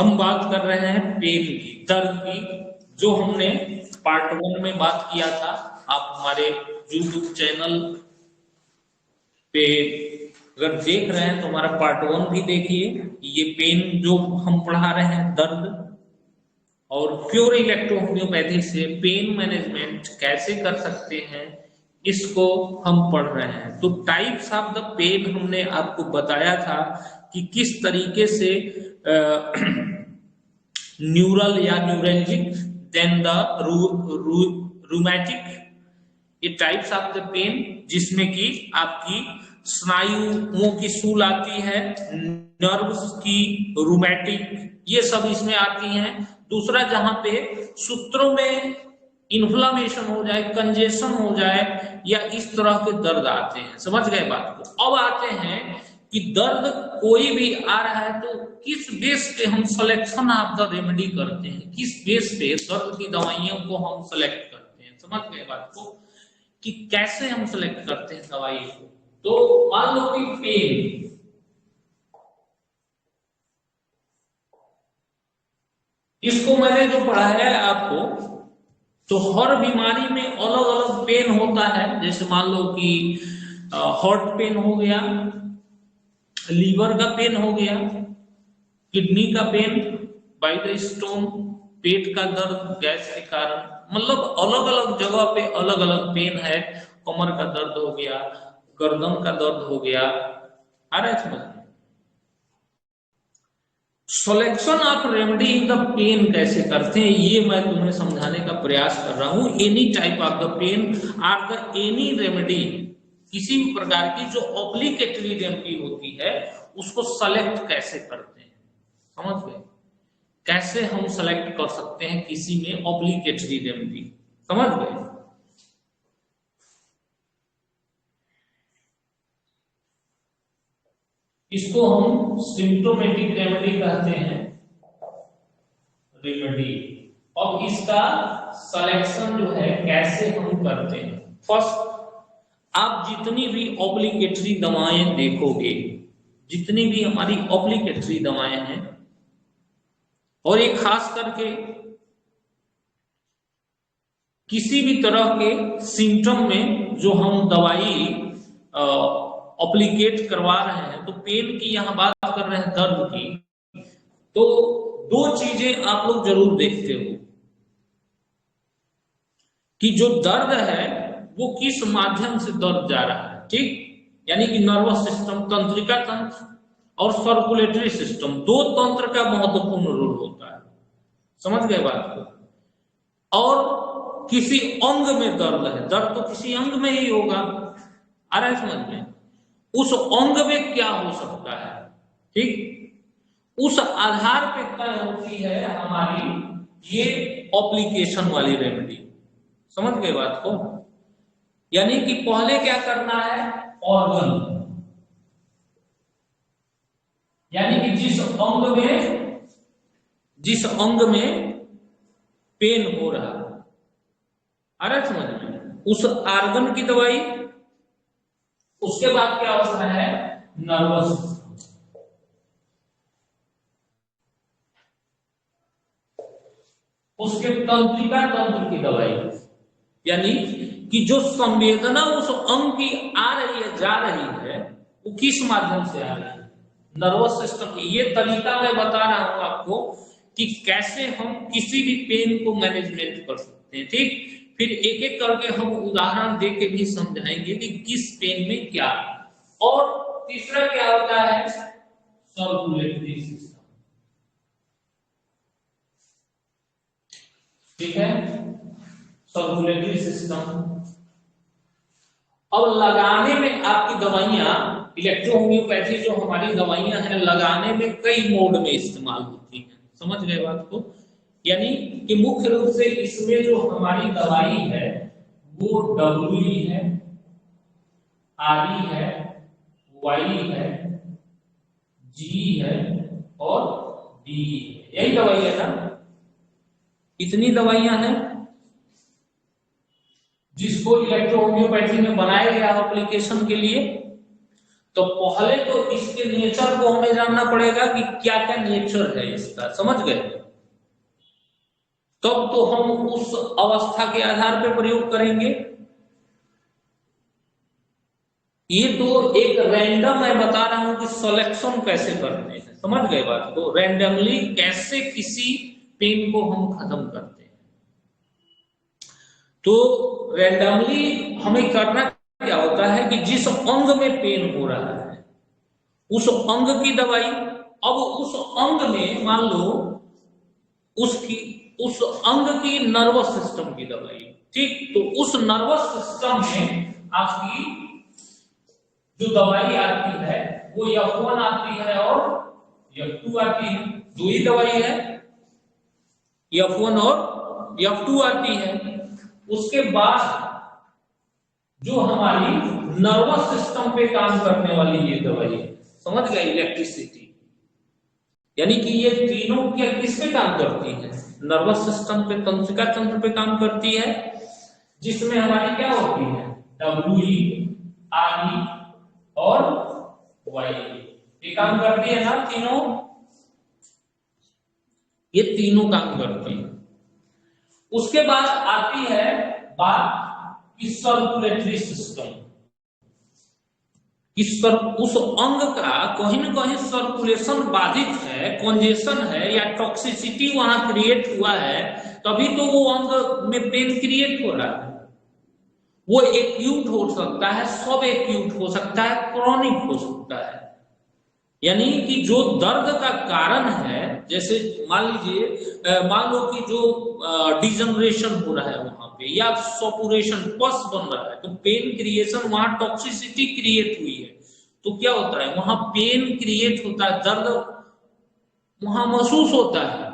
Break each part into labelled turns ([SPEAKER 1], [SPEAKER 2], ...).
[SPEAKER 1] हम बात कर रहे हैं पेन की, दर्द की, जो हमने पार्ट 1 में बात किया था। आप हमारे YouTube चैनल पे अगर देख रहे हैं तो हमारा पार्ट 1 भी देखिए। ये पेन जो हम पढ़ा रहे हैं, दर्द, और प्योर इलेक्ट्रो होम्योपैथी से पेन मैनेजमेंट कैसे कर सकते हैं, इसको हम पढ़ रहे हैं। तो टाइप्स ऑफ द पेन हमने आपको बताया था कि किस तरीके से न्यूरल या न्यूरेल्जिक, देन द रूमैटिक, ये टाइप्स ऑफ द पेन, जिसमें कि आपकी स्नायुओं की सूल आती है, नर्व्स की, रूमैटिक, ये सब इसमें आती हैं। दूसरा, जहां पे सूत्रों में इन्फ्लामेशन हो जाए, कंजेशन हो जाए, या इस तरह के दर्द आते हैं। समझ गए बात को? अब आते हैं कि दर्द कोई भी आ रहा है तो किस बेस पे हम सिलेक्शन ऑफ द रेमेडी करते हैं, किस बेस पे दर्द की दवाइयों को हम सेलेक्ट करते हैं। समझ गए बात को कि कैसे हम सेलेक्ट करते हैं दवाई को? तो मान लो कि पेन, इसको मैंने जो पढ़ाया है आपको, तो हर बीमारी में अलग अलग पेन होता है। जैसे मान लो कि हार्ट पेन हो गया, लीवर का पेन हो गया, किडनी का पेन बाय द स्टोन, पेट का दर्द गैस के कारण, मतलब अलग अलग जगह पे अलग अलग पेन है। कमर का दर्द हो गया, गर्दन का दर्द हो गया। आ रहा है समझ? Selection of remedy in the pain कैसे करते हैं, ये मैं तुम्हें समझाने का प्रयास कर रहा हूं। Any type of the pain are the any remedy, किसी भी प्रकार की जो ऑब्लिगेटरी रेमेडी होती है, उसको सेलेक्ट कैसे करते हैं। समझ गए? कैसे हम सेलेक्ट कर सकते हैं किसी में ऑब्लिगेटरी रेमेडी। समझ गए? इसको हम सिम्टोमेटिक रेमेडी कहते हैं, रेमेडी। अब इसका सिलेक्शन जो है कैसे हम करते हैं। फर्स्ट, आप जितनी भी ऑब्लिगेटरी दवाएं देखोगे, जितनी भी हमारी ऑब्लिगेटरी दवाएं हैं, और ये खास करके किसी भी तरह के सिम्टम में जो हम दवाई ऑब्लिगेट करवा रहे हैं, तो पेन की यहां बात कर रहे हैं, दर्द की, तो दो चीजें आप लोग जरूर देखते हो कि जो दर्द है वो किस माध्यम से दर्द जा रहा है। ठीक, यानी कि नर्वस सिस्टम, तंत्रिका तंत्र और सर्कुलेटरी सिस्टम, दो तंत्र का महत्वपूर्ण रोल होता है। समझ गए बात को? और किसी अंग में दर्द है, दर्द तो किसी अंग में ही होगा। आ रहा है समझ में? उस अंग में क्या हो सकता है, ठीक, उस आधार पे तय होती है हमारी ये एप्लीकेशन वाली रेमेडी। समझ गए बात को? यानी कि पहले क्या करना है, ऑर्गन, यानी कि जिस अंग में पेन हो रहा है, आ रहा है समझ में, उस ऑर्गन की दवाई। उसके बाद क्या होता है, नर्वस सिस्टम, उसके तंत्रिका तंत्र की दवाई, यानी कि जो संवेदना उस अंग की आ रही है, जा रही है, वो किस माध्यम से आ रही है, नर्वस सिस्टम। ये तरीका मैं बता रहा हूं आपको कि कैसे हम किसी भी पेन को मैनेजमेंट कर सकते हैं। ठीक, फिर एक एक करके हम उदाहरण दे के भी समझाएंगे कि किस पेन में क्या। और तीसरा क्या होता है, सर्कुलेटरी सिस्टम। ठीक है, सर्कुलेटरी सिस्टम। अब लगाने में आपकी दवाइयां, इलेक्ट्रो होम्योपैथी जो हमारी दवाइयां हैं, लगाने में कई मोड में इस्तेमाल होती हैं। समझ गए बात को? यानी कि मुख्य रूप से इसमें जो हमारी दवाई है वो डब्ल्यू है, आर है, वाई है, जी है और डी है। यही दवाई है ना? इतनी दवाइयां हैं जिसको इलेक्ट्रो होम्योपैथी में बनाया गया एप्लीकेशन के लिए। तो पहले तो इसके नेचर को हमें जानना पड़ेगा कि क्या क्या नेचर है इसका, समझ गए? तब तो हम उस अवस्था के आधार पर प्रयोग करेंगे। ये तो एक रैंडम मैं बता रहा हूं कि सिलेक्शन कैसे करते हैं, समझ गए बात को? रैंडमली कैसे किसी पेन को हम खत्म करते हैं। तो रैंडमली हमें करना क्या होता है कि जिस अंग में पेन हो रहा है उस अंग की दवाई, अब उस अंग में मान लो उस अंग की नर्वस सिस्टम की दवाई, ठीक? तो उस नर्वस सिस्टम में आपकी जो दवाई आती है वो F1 आती है और F2 आती है। दो ही दवाई है, F1 और F2 आती है। उसके बाद जो हमारी नर्वस सिस्टम पे काम करने वाली ये दवाई है, समझ गए? इलेक्ट्रिसिटी, यानी कि ये तीनों क्या किस पे काम करती है? नर्वस सिस्टम पे, तंत्रिका तंत्र पे काम करती है, जिसमें हमारी क्या होती है? WE, RE और YE, ये काम करती है ना तीनों, ये तीनों काम करती है। उसके बाद आती है बात कि सर्कुलेटरी सिस्टम, उस अंग का कहीं ना कहीं सर्कुलेशन बाधित है, कंजेशन है या टॉक्सिसिटी वहां क्रिएट हुआ है, तभी तो वो अंग में पेन क्रिएट हो रहा है। वो एक्यूट हो सकता है, सब एक्यूट हो सकता है, क्रॉनिक हो सकता है। यानी कि जो दर्द का कारण है, जैसे मान लीजिए मान लो कि जो डिजनरेशन हो रहा है वहां पे या सॉपुरेशन, पस बन रहा है, तो पेन क्रिएशन, वहां टॉक्सिसिटी क्रिएट हुई है, तो क्या होता है? वहां पेन क्रिएट होता है, दर्द वहां महसूस होता है।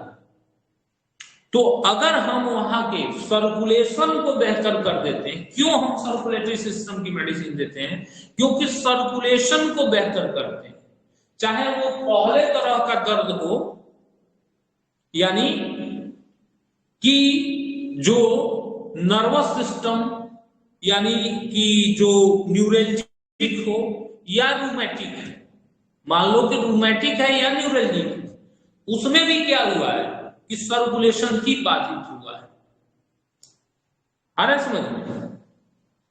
[SPEAKER 1] तो अगर हम वहां के सर्कुलेशन को बेहतर कर देते हैं, क्यों हम सर्कुलेटरी सिस्टम की मेडिसिन देते हैं? क्योंकि सर्कुलेशन को बेहतर करते हैं, चाहे वो पहले तरह का दर्द हो, यानी कि जो नर्वस सिस्टम यानी कि जो न्यूरल्जिक हो या रूमेटिक है, मान लो कि रूमेटिक है या न्यूरल्जिक, उसमें भी क्या हुआ है कि सर्कुलेशन ही बाधित हुआ है। आ रहा है समझ में?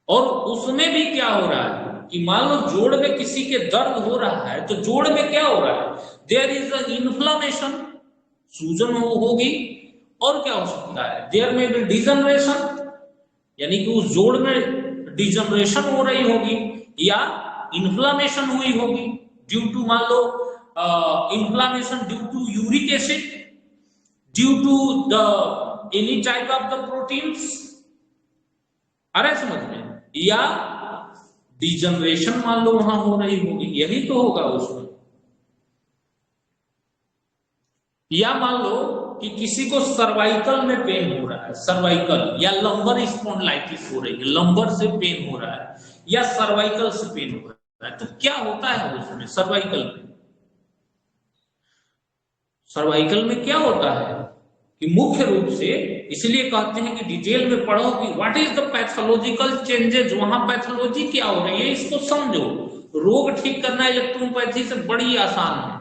[SPEAKER 1] और उसमें भी क्या हो रहा है कि मान लो जोड़ में किसी के दर्द हो रहा है, तो जोड़ में क्या हो रहा है? देयर इज अ इन्फ्लामेशन, सूजन होगी, और क्या हो सकता है? देयर में बी डिजनरेशन, यानी कि उस जोड़ में डिजनरेशन हो रही होगी या इन्फ्लामेशन हुई होगी ड्यू टू, मान लो inflammation due to uric acid, due to the any type of the proteins. आ रहा है समझ में? या डिजनरेशन मान लो वहां हो रही होगी, यही तो होगा उसमें। या मान लो कि किसी को सर्वाइकल में पेन हो रहा है, सर्वाइकल या लंबर स्पॉन्डिलाइटिस हो रही है, लंबर से पेन हो रहा है या सर्वाइकल से पेन हो रहा है, तो क्या होता है उसमें? सर्वाइकल में क्या होता है कि मुख्य रूप से, इसलिए कहते हैं कि डिटेल में पढ़ो कि what is the pathological changes, वहां पैथोलॉजी क्या हो रही है, इसको समझो। रोग ठीक करना इलेक्ट्रोपैथी से बड़ी आसान है,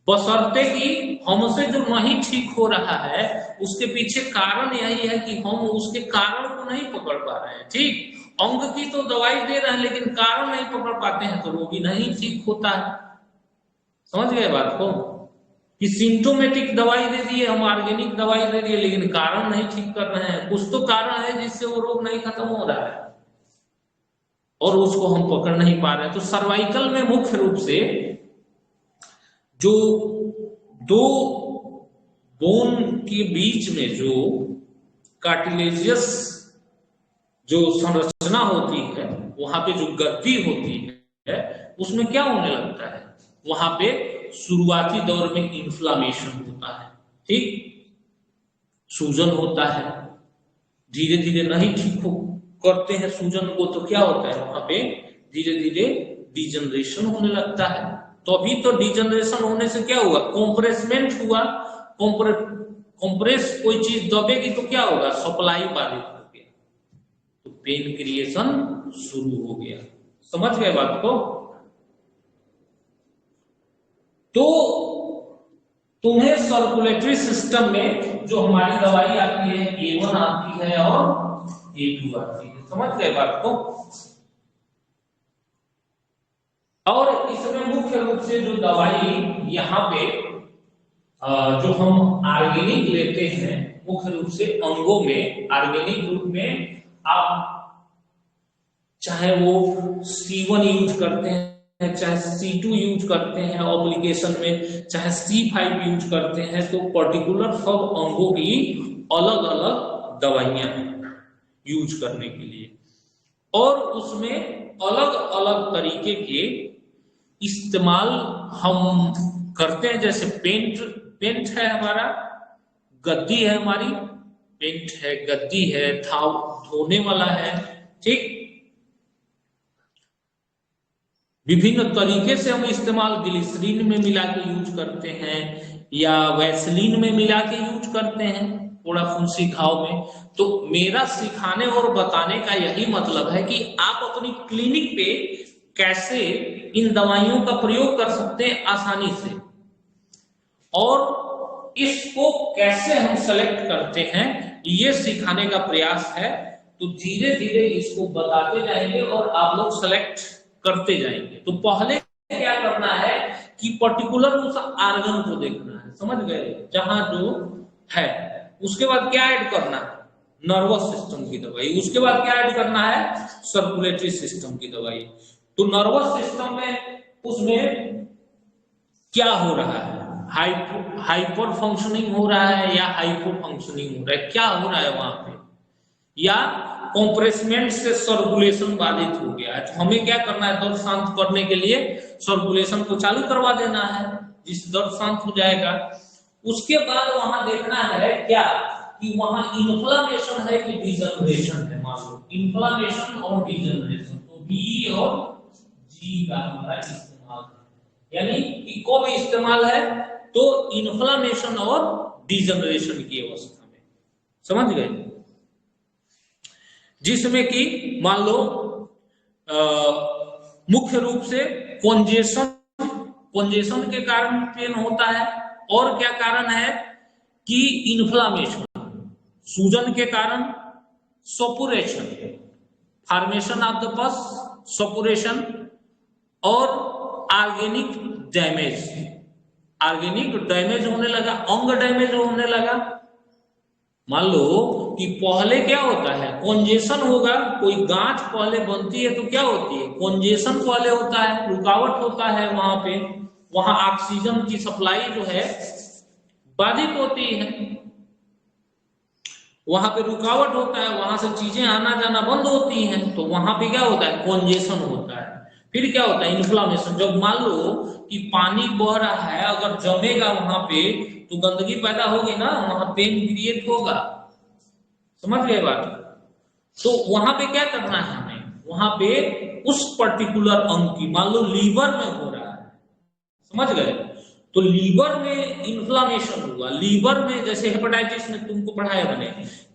[SPEAKER 1] बशर्ते कि हमसे जो नहीं ठीक हो रहा है उसके पीछे कारण यही है कि हम उसके कारण को नहीं पकड़ पा रहे हैं। ठीक, अंग की तो दवाई दे रहे हैं लेकिन कारण नहीं पकड़ पाते हैं, तो रोगी नहीं ठीक होता है। समझ गए बात को? कि सिम्टोमेटिक दवाई दे दिए हम, ऑर्गेनिक दवाई दे दिए, लेकिन कारण नहीं ठीक कर रहे हैं। कुछ तो कारण है जिससे वो रोग नहीं खत्म हो रहा है और उसको हम पकड़ नहीं पा रहे हैं। तो सर्वाइकल में मुख्य रूप से जो दो बोन के बीच में जो कार्टिलेजियस जो संरचना होती है, वहां पे जो गति होती है, उसमें क्या होने लगता है? वहां पे शुरुआती दौर में इन्फ्लामेशन होता है, ठीक, सूजन होता है, धीरे धीरे नहीं ठीक हो करते हैं सूजन को, तो क्या होता है? वहां पे धीरे धीरे डिजनरेशन होने लगता है। तो अभी तो डिजनरेशन होने से क्या हुआ? कॉम्प्रेसमेंट हुआ, कॉम्प्रेस कोई चीज दबेगी तो क्या होगा? सप्लाई बाधित हो गया, तो पेन क्रिएशन शुरू हो गया। समझ गए बात को? तो तुम्हें सर्कुलेटरी सिस्टम में जो हमारी दवाई आती है A1 आती है और A2 आती है, समझ गए बात को। और इसमें मुख्य रूप से जो दवाई यहाँ पे जो हम ऑर्गेनिक लेते हैं, मुख्य रूप से अंगों में ऑर्गेनिक रूप में आप चाहे वो C1 यूज करते हैं, चाहे C2 यूज करते हैं एप्लीकेशन में, चाहे C5 यूज करते हैं, तो पर्टिकुलर सब अंगों की अलग अलग दवाइयां हैं यूज करने के लिए, और उसमें अलग अलग तरीके के इस्तेमाल हम करते हैं। जैसे पेंट है हमारा, गद्दी है हमारी, पेंट है, गद्दी है, धोने वाला है, ठीक। विभिन्न तरीके से हम इस्तेमाल ग्लिसरीन में मिला के यूज करते हैं या वैसलीन में मिला के यूज करते हैं थोड़ा फुंसी घाव में। तो मेरा सिखाने और बताने का यही मतलब है कि आप अपनी क्लिनिक पे कैसे इन दवाइयों का प्रयोग कर सकते हैं आसानी से, और इसको कैसे हम सेलेक्ट करते हैं ये सिखाने का प्रयास है। तो धीरे धीरे इसको बताते जाएंगे और आप लोग सेलेक्ट करते जाएंगे। तो पहले क्या करना है कि पर्टिकुलर उस आर्गन को देखना है, समझ गए, जहां जो है। उसके बाद क्या ऐड करना है, नर्वस सिस्टम की दवाई। उसके बाद क्या ऐड करना है, सर्कुलेटरी सिस्टम की दवाई। तो नर्वस सिस्टम में उसमें क्या हो रहा है, हाइपर फंक्शनिंग हो रहा है या हाइपो फंक्शनिंग हो रहा है, क्या हो रहा है वहां पे, या कंप्रेसमेंट से सर्कुलेशन बाधित हो गया है। तो हमें क्या करना है, दर्द शांत करने के लिए सर्कुलेशन को चालू करवा देना है, जिससे दर्द शांत हो जाएगा। उसके बाद वहां देखना है क्या कि वहां इन्फ्लामेशन है कि डिजनरेशन है। मान लो इन्फ्लामेशन और डिजनरेशन, तो बी और जी का हमारा इस्तेमाल है, यानी कि कब इस्तेमाल है, तो इन्फ्लामेशन और डिजनरेशन की अवस्था में, समझ गए। जिसमें कि मान लो मुख्य रूप से कॉन्जेशन के कारण पेन होता है, और क्या कारण है कि इन्फ्लामेशन, सूजन के कारण सपुरेशन, फॉर्मेशन ऑफ द पस, सपुरेशन, और ऑर्गेनिक डैमेज होने लगा, अंग डैमेज होने लगा। मान लो कि पहले क्या होता है, कॉन्जेशन होगा, कोई गांठ पहले बनती है तो क्या होती है, कॉन्जेशन पहले होता है, रुकावट होता है वहां पे, वहां ऑक्सीजन की सप्लाई जो है बाधित होती है, वहां पे रुकावट होता है, वहां से चीजें आना जाना बंद होती हैं, तो वहां पे क्या होता है, कॉन्जेशन होता है। फिर क्या होता है, इन्फ्लामेशन। जब मान लो कि पानी बह रहा है, अगर जमेगा वहां पे तो गंदगी पैदा होगी ना, वहां पेन क्रिएट होगा, समझ गए बात। तो वहां पे क्या करना है हमें, वहां पे उस पर्टिकुलर अंग की, मान लो लीवर में हो रहा है, समझ गए, तो लीवर में इन्फ्लामेशन हुआ, लीवर में जैसे हेपेटाइटिस में तुमको पढ़ाया मैंने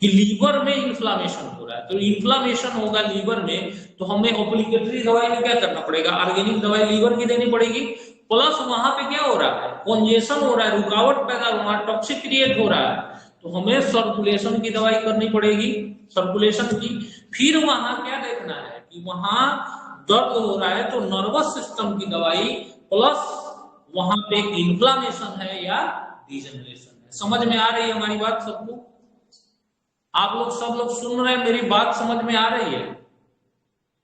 [SPEAKER 1] कि लीवर में इन्फ्लामेशन हो रहा है, तो इन्फ्लामेशन होगा लीवर में, तो हमें ऑब्लिगेटरी दवाई में क्या करना पड़ेगा, ऑर्गेनिक दवाई लीवर की देनी पड़ेगी। प्लस वहां पे क्या हो रहा है, कॉन्जेशन हो रहा है, रुकावट पैदा हो रहा है, टॉक्सिक क्रिएट हो रहा है, तो हमें सर्कुलेशन की दवाई करनी पड़ेगी, सर्कुलेशन की। फिर वहां क्या देखना है कि वहां दर्द हो रहा है तो नर्वस सिस्टम की दवाई, प्लस वहां पे इन्फ्लामेशन है या डिजनरेशन है। समझ में आ रही है हमारी बात सबको, आप लोग सब लोग सुन रहे हैं, मेरी बात समझ में आ रही है।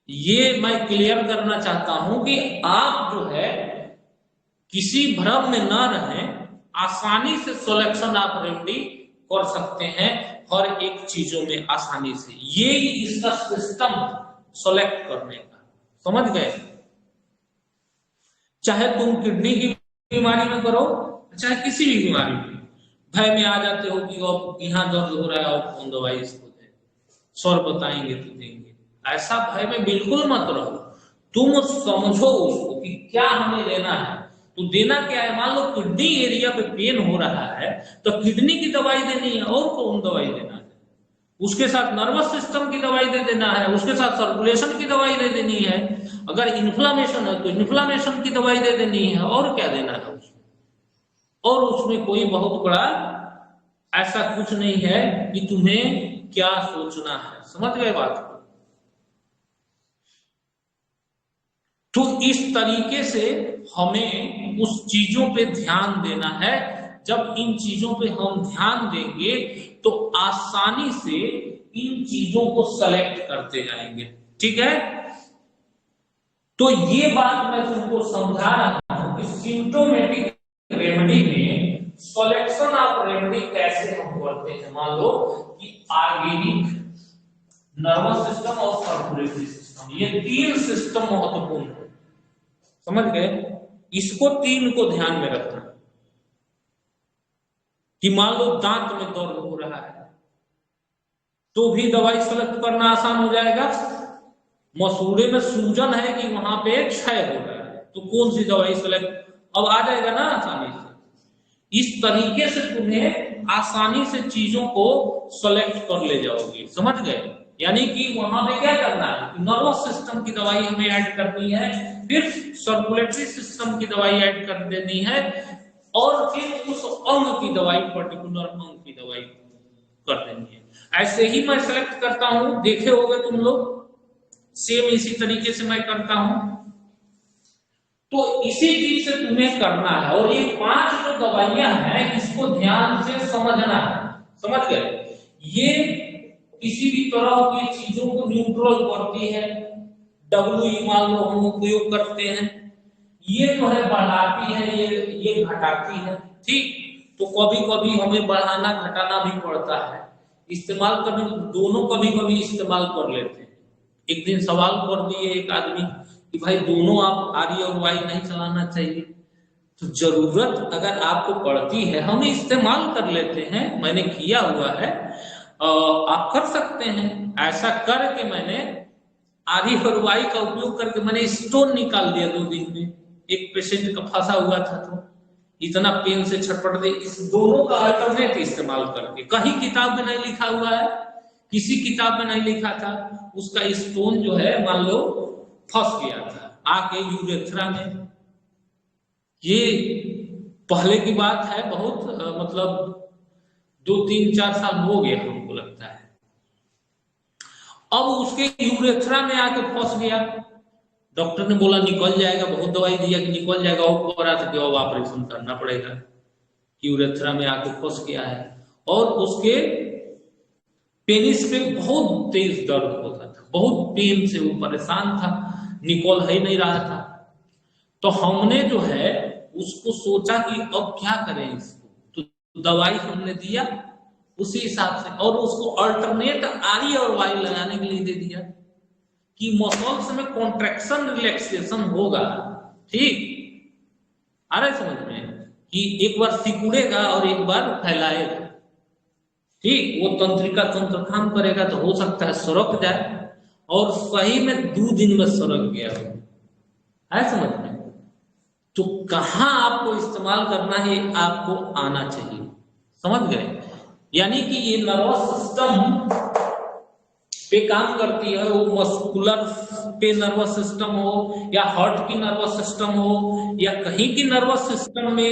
[SPEAKER 1] ये मैं क्लियर करना चाहता हूं कि आप जो है किसी भ्रम में ना रहें, आसानी से सिलेक्शन आप रेमेडी कर सकते हैं हर एक चीजों में आसानी से। ये इसका सिस्टम सेलेक्ट करने का, समझ गए। चाहे तुम किडनी की बीमारी में करो, चाहे किसी भी बीमारी में, भय में आ जाते हो कि अब यहाँ दर्द हो रहा है और कौन दवाई इसको दे, सर बताएंगे तो देंगे, ऐसा भय में बिल्कुल मत रहो। तुम समझो उसको कि क्या हमें लेना है, तो देना क्या है। मान लो किडनी एरिया पे पेन हो रहा है तो किडनी की दवाई देनी है, और कौन दवाई देना है, उसके साथ नर्वस सिस्टम की दवाई दे देना है, उसके साथ सर्कुलेशन की दवाई दे देनी है। अगर इन्फ्लामेशन है तो इन्फ्लामेशन की दवाई दे देनी है, और क्या देना है उसको, और उसमें कोई बहुत बड़ा ऐसा कुछ नहीं है कि तुम्हें क्या सोचना है। समझ गए बात को? तो इस तरीके से हमें उस चीजों पे ध्यान देना है। जब इन चीजों पे हम ध्यान देंगे तो आसानी से इन चीजों को सेलेक्ट करते जाएंगे। ठीक है? तो ये बात मैं तुमको समझा रहा हूं कि सिम्टोमेटिक रेमेडी में सिलेक्शन ऑफ रेमेडी कैसे हम करते हैं। मान लो कि ऑर्गेनिक, नर्वस सिस्टम और सर्कुलेटरी सिस्टम, ये तीन सिस्टम महत्वपूर्ण है। समझ गए? इसको तीन को ध्यान में रखना कि मान लो दांत में दर्द हो रहा है तो भी दवाई सेलेक्ट करना आसान हो जाएगा। मसूड़े में सूजन है कि वहां पे क्षय हो रहा है तो कौन सी दवाई सेलेक्ट, अब आ जाएगा ना आसानी से। इस तरीके से तुम्हें आसानी से चीजों को सेलेक्ट कर ले जाओगे। समझ गए? यानी कि वहां पे क्या करना है, नर्वस सिस्टम की दवाई हमें ऐड करनी है, फिर सर्कुलेटरी सिस्टम की दवाई ऐड कर देनी है, और फिर उस अंग की दवाई, पर्टिकुलर अंग की दवाई कर देनी है। ऐसे ही मैं सेलेक्ट करता हूं, देखे होंगे तुम लोग, सेम इसी तरीके से मैं करता हूं। तो इसी चीज से तुम्हें करना है। और ये 5 जो दवाइयां हैं इसको ध्यान से समझना है। समझ गए? ये किसी भी तरह की चीजों को न्यूट्रल करती है। WE मान लो हम उपयोग करते हैं, ये जो है बढ़ाती है, ये घटाती है। ठीक? तो कभी कभी हमें बढ़ाना घटाना भी पड़ता है। इस्तेमाल करने, दोनों कभी कभी इस्तेमाल कर लेते हैं। एक दिन सवाल कर दिए एक आदमी कि भाई दोनों आप RE और Y नहीं चलाना चाहिए। तो जरूरत अगर आपको पड़ती है हम इस्तेमाल कर लेते हैं, मैंने किया हुआ है, आप कर सकते हैं। ऐसा करके मैंने RE और Y का उपयोग करके मैंने स्टोन निकाल दिया 2 दिन में। एक पेशेंट का फंसा हुआ था तो इतना पेन से छटपट दे, इस दोनों का अल्टरनेट इस्तेमाल करके। कहीं किताब में नहीं लिखा हुआ है, किसी किताब में नहीं लिखा था। उसका स्टोन जो है मान लो फंस गया था आके यूरेथ्रा में। ये पहले की बात है, बहुत मतलब 2-3-4 साल हो गए हमको लगता है। अब उसके यूरेथ्रा में आके फंस गया। डॉक्टर ने बोला निकल जाएगा, बहुत दवाई दिया कि निकल जाएगा, और करा था कि अब ऑपरेशन करना पड़ेगा। यूरेथ्रा में आके फंस गया है और उसके पेनिस पे बहुत तेज दर्द होता था, बहुत पेन से वो परेशान था, निकल ही नहीं रहा था। तो हमने जो है उसको सोचा कि अब क्या करें इसको, तो दवाई हमने दिया उसी हिसाब से, और उसको अल्टरनेट RE और Y लगाने के लिए दे दिया कि मसल्स में कॉन्ट्रैक्शन रिलैक्सेशन होगा। ठीक? आ रहा है समझ में? कि एक बार सिकुड़ेगा और एक बार फैलाएगा। ठीक? वो तंत्रिका तंत्र काम करेगा तो हो सकता है सरक जाए, और सही में 2 दिन में सरक गया है। समझ में? तो कहां आपको इस्तेमाल करना है आपको आना चाहिए। समझ गए? यानी कि ये नर्वस सिस्टम पे काम करती है, वो मस्कुलर पे नर्वस सिस्टम हो या हार्ट की नर्वस सिस्टम हो या कहीं की नर्वस सिस्टम में,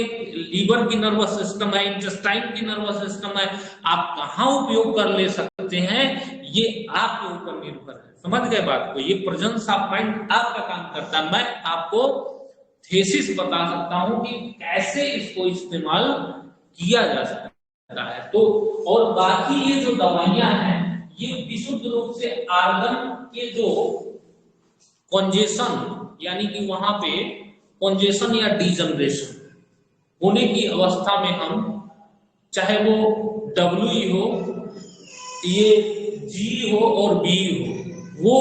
[SPEAKER 1] लीवर की नर्वस सिस्टम है, इंटेस्टाइन की नर्वस सिस्टम है, आप कहाँ उपयोग कर ले सकते हैं ये आपके ऊपर निर्भर है। समझ गए बात को? ये प्रेजेंस ऑफ माइंड आपका काम करता है। मैं आपको थेसिस बता सकता हूं कि कैसे इसको इस्तेमाल किया जा सकता है। तो और बाकी ये जो दवाइयां हैं ये विशुद्ध रूप से आर्गन के जो कॉन्जेशन, यानी कि वहां पे कॉन्जेशन या डिजनरेशन होने की अवस्था में हम, चाहे वो WE हो, ये G हो और B हो, वो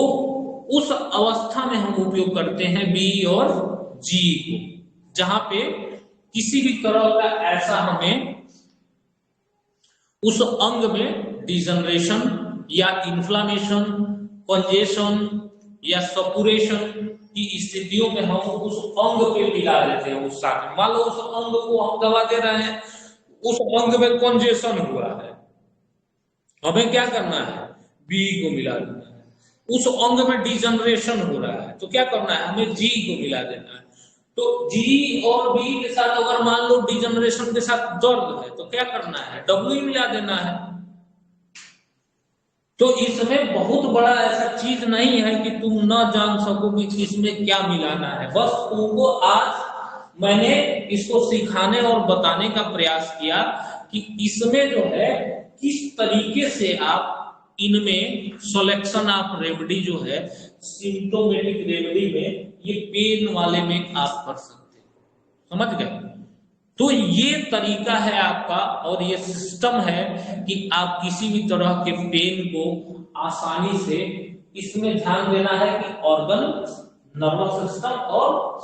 [SPEAKER 1] उस अवस्था में हम उपयोग करते हैं B और G को, जहां पे किसी भी तरह का ऐसा हमें उस अंग में डिजनरेशन या इन्फ्लामेशन, कंजेशन या सपुरेशन की स्थितियों में हम उस अंग पे मिला देते हैं उस साथ। मान लो उस अंग को हम दवा दे रहे हैं, उस अंग में कंजेशन हुआ है, हमें क्या करना है, B को मिला देना है। उस अंग में डिजनरेशन हो रहा है तो क्या करना है, हमें G को मिला देना है। तो जी और बी के साथ अगर मान लो डिजनरेशन के साथ दर्द है तो क्या करना है, डब्ल्यू मिला देना है। तो इसमें बहुत बड़ा ऐसा चीज नहीं है कि तुम ना जान सको कि इसमें क्या मिलाना है। बस तुमको आज मैंने इसको सिखाने और बताने का प्रयास किया कि इसमें जो है किस तरीके से आप इनमें सिलेक्शन ऑफ रेमेडी जो है सिम्टोमेटिक रेमेडी में ये पेन वाले में आप कर सकते हैं। समझ गए? तो ये तरीका है आपका और ये सिस्टम है कि आप किसी भी तरह के पेन को आसानी से, इसमें ध्यान देना है कि ऑर्गन, नर्वस सिस्टम और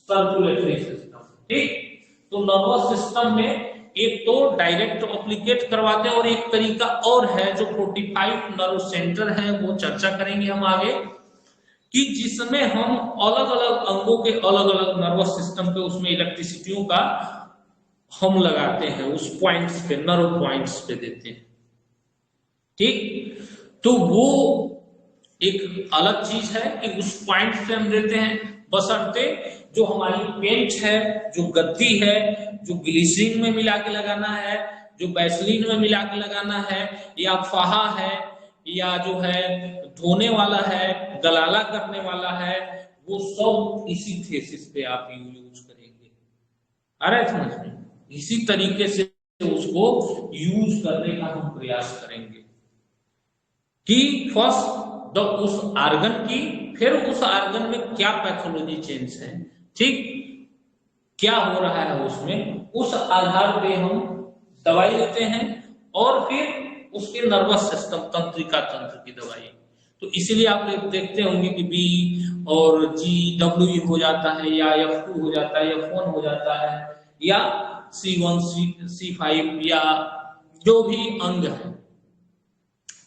[SPEAKER 1] सर्कुलेटरी सिस्टम। ठीक, तो नर्वस सिस्टम में एक तो डायरेक्ट एप्लीकेट करवाते हैं और एक तरीका और है जो 45 नर्व सेंटर है, वो चर्चा करेंगे हम आगे, कि जिसमें हम अलग अलग अंगों के अलग अलग नर्वस सिस्टम पे उसमें इलेक्ट्रिसिटियों का हम लगाते हैं, उस पॉइंट्स पे, नर्व पॉइंट्स पे देते हैं। ठीक, तो वो एक अलग चीज है कि उस पॉइंट पे हम देते हैं, बशर्ते जो हमारी पेंट है, जो गद्दी है, जो ग्लिसरीन में मिला के लगाना है, जो वैसलीन में मिला के लगाना है, या फाहा है, या जो है धोने वाला है, गलाला करने वाला है, वो सब इसी थेसिस पे आप यूज करेंगे। आ रहा है समझ में? इसी तरीके से उसको यूज करने का हम प्रयास करेंगे कि फर्स्ट उस आर्गन की, फिर उस आर्गन में क्या पैथोलॉजी चेंज है, ठीक, क्या हो रहा है उसमें, उस आधार पे हम दवाई देते हैं और फिर उसके नर्वस सिस्टम, तंत्रिका तंत्र की दवाई। तो इसीलिए आप देखते होंगे कि बी और जी डब्ल्यू हो जाता है, या F2 हो जाता है, F1 हो जाता है, या C1 C5 या जो भी अंग है,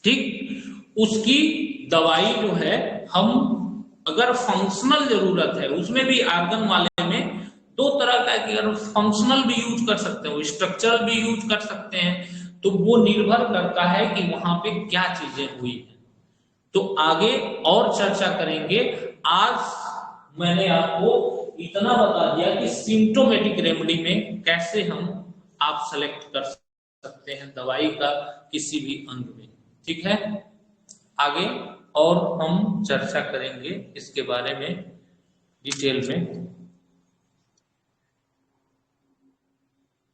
[SPEAKER 1] ठीक, उसकी दवाई जो है हम, अगर फंक्शनल जरूरत है उसमें भी आर्गन वाले में दो तरह का, कि अगर फंक्शनल भी यूज कर सकते हो, स्ट्रक्चरल भी यूज कर सकते हैं, तो वो निर्भर करता है कि वहां पे क्या चीजें हुई है। तो आगे और चर्चा करेंगे। आज मैंने आपको इतना बता दिया कि सिम्टोमेटिक रेमेडी में कैसे हम आप सेलेक्ट कर सकते हैं दवाई का किसी भी अंग में। ठीक है, आगे और हम चर्चा करेंगे इसके बारे में डिटेल में।